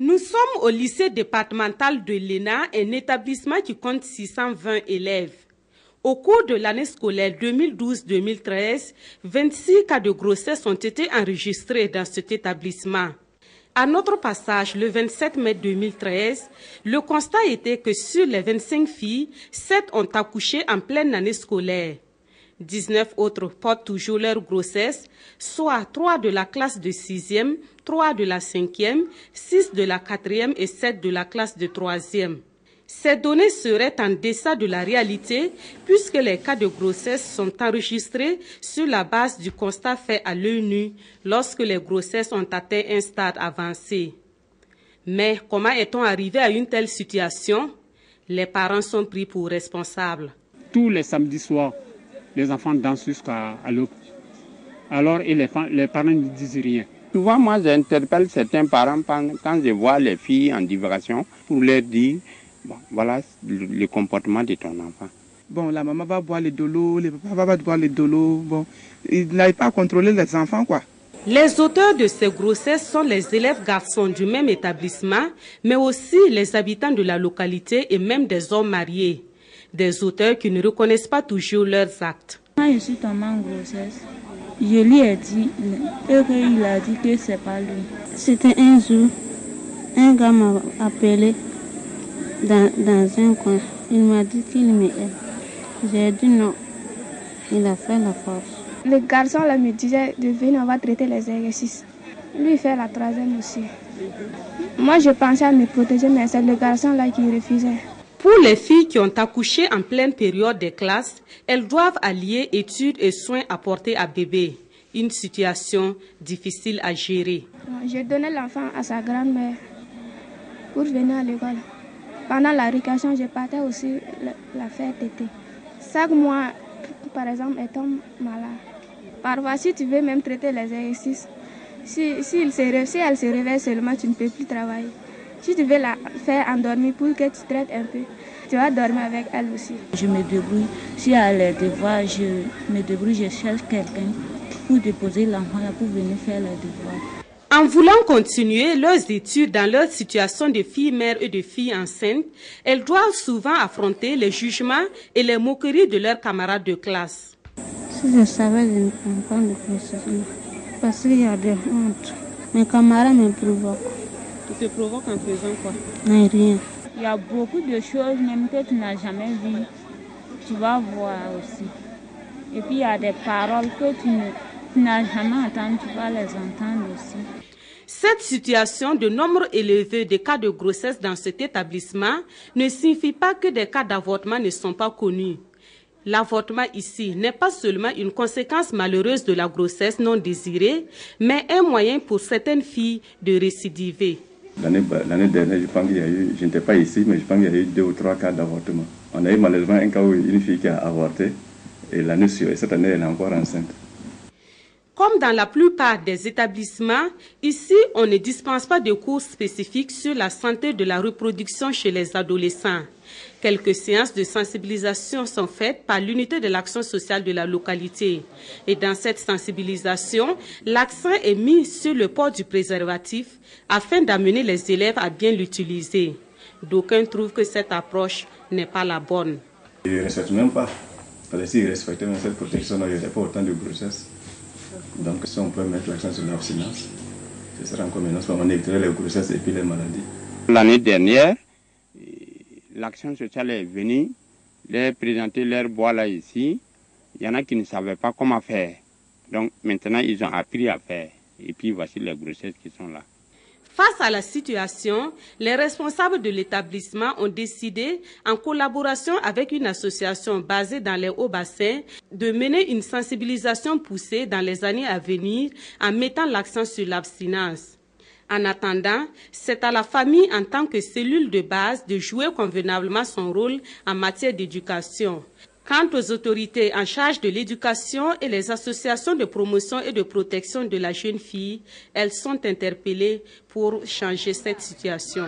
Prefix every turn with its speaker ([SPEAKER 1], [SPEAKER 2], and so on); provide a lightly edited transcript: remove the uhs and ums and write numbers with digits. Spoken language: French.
[SPEAKER 1] Nous sommes au lycée départemental de l'ENA, un établissement qui compte 620 élèves. Au cours de l'année scolaire 2012-2013, 26 cas de grossesse ont été enregistrés dans cet établissement. À notre passage, le 27 mai 2013, le constat était que sur les 25 filles, 7 ont accouché en pleine année scolaire. 19 autres portent toujours leur grossesse, soit 3 de la classe de 6e, 3 de la 5e, 6 de la 4e et 7 de la classe de 3e. Ces données seraient en deçà de la réalité puisque les cas de grossesse sont enregistrés sur la base du constat fait à l'œil nu lorsque les grossesses ont atteint un stade avancé. Mais comment est-on arrivé à une telle situation? Les parents sont pris pour responsables.
[SPEAKER 2] Tous les samedis soirs, les enfants dansent jusqu'à l'aube. Alors les parents ne disent rien.
[SPEAKER 3] Souvent, moi, j'interpelle certains parents quand je vois les filles en divagation pour leur dire bon, voilà le comportement de ton enfant.
[SPEAKER 4] Bon, la maman va boire le dolo, le papa va boire le dolo. Bon, il n'arrive pas à contrôler les enfants, quoi.
[SPEAKER 1] Les auteurs de ces grossesses sont les élèves garçons du même établissement, mais aussi les habitants de la localité et même des hommes mariés. Des auteurs qui ne reconnaissent pas toujours leurs actes.
[SPEAKER 5] Quand je suis tombée en grossesse, je lui ai dit, et il a dit que c'est pas lui. C'était un jour, un gars m'a appelé dans un coin. Il m'a dit qu'il m'aime. J'ai dit non. Il a fait la force.
[SPEAKER 6] Le garçon là me disait de venir, on va traiter les exercices. Lui il fait la 3e aussi. Moi je pensais à me protéger, mais c'est le garçon là qui refusait.
[SPEAKER 1] Pour les filles qui ont accouché en pleine période des classes, elles doivent allier études et soins apportés à bébé. Une situation difficile à gérer.
[SPEAKER 6] Je donnais l'enfant à sa grand-mère pour venir à l'école. Pendant la récréation, je partais aussi la faire téter. Chaque mois, par exemple, elle tombe malade. Parfois, si tu veux même traiter les exercices, si elle se réveille seulement, tu ne peux plus travailler. Si tu veux la faire endormir pour que tu traites un peu, tu vas dormir avec elle aussi.
[SPEAKER 5] Je me débrouille. Si elle a les devoirs, je me débrouille, je cherche quelqu'un pour déposer l'enfant là pour venir faire les devoirs.
[SPEAKER 1] En voulant continuer leurs études dans leur situation de filles mères et de filles enceintes, elles doivent souvent affronter les jugements et les moqueries de leurs camarades de classe.
[SPEAKER 5] Si je savais, je ne prends pas de processus parce qu'il y a des hontes. Mes camarades me provoquent.
[SPEAKER 1] Tu te provoques en faisant quoi?
[SPEAKER 5] Non, rien. Il y a beaucoup de choses même que tu n'as jamais vues. Tu vas voir aussi. Et puis il y a des paroles que tu n'as jamais entendues, tu vas les entendre aussi.
[SPEAKER 1] Cette situation de nombre élevé de cas de grossesse dans cet établissement ne signifie pas que des cas d'avortement ne sont pas connus. L'avortement ici n'est pas seulement une conséquence malheureuse de la grossesse non désirée, mais un moyen pour certaines filles de récidiver.
[SPEAKER 7] L'année dernière, je pense qu'il y a eu, je n'étais pas ici, mais je pense qu'il y a eu 2 ou 3 cas d'avortement. On a eu malheureusement un cas où une fille qui a avorté et cette année, elle est encore enceinte.
[SPEAKER 1] Comme dans la plupart des établissements, ici, on ne dispense pas de cours spécifiques sur la santé de la reproduction chez les adolescents. Quelques séances de sensibilisation sont faites par l'unité de l'action sociale de la localité. Et dans cette sensibilisation, l'accent est mis sur le port du préservatif afin d'amener les élèves à bien l'utiliser. D'aucuns trouvent que cette approche n'est pas la bonne.
[SPEAKER 7] Ils ne respectent même pas. Parce que s'ils respectaient même cette protection, il n'y aurait pas autant de grossesse. Donc si on peut mettre l'accent sur l'abstinence, ce serait encore menace, on éviterait les grossesses et puis les maladies.
[SPEAKER 3] L'année dernière, l'action sociale est venue leur présenter leur bois là ici. Il y en a qui ne savaient pas comment faire. Donc maintenant, ils ont appris à faire. Et puis voici les grossesses qui sont là.
[SPEAKER 1] Face à la situation, les responsables de l'établissement ont décidé, en collaboration avec une association basée dans les Hauts-Bassins, de mener une sensibilisation poussée dans les années à venir en mettant l'accent sur l'abstinence. En attendant, c'est à la famille en tant que cellule de base de jouer convenablement son rôle en matière d'éducation. Quant aux autorités en charge de l'éducation et les associations de promotion et de protection de la jeune fille, elles sont interpellées pour changer cette situation.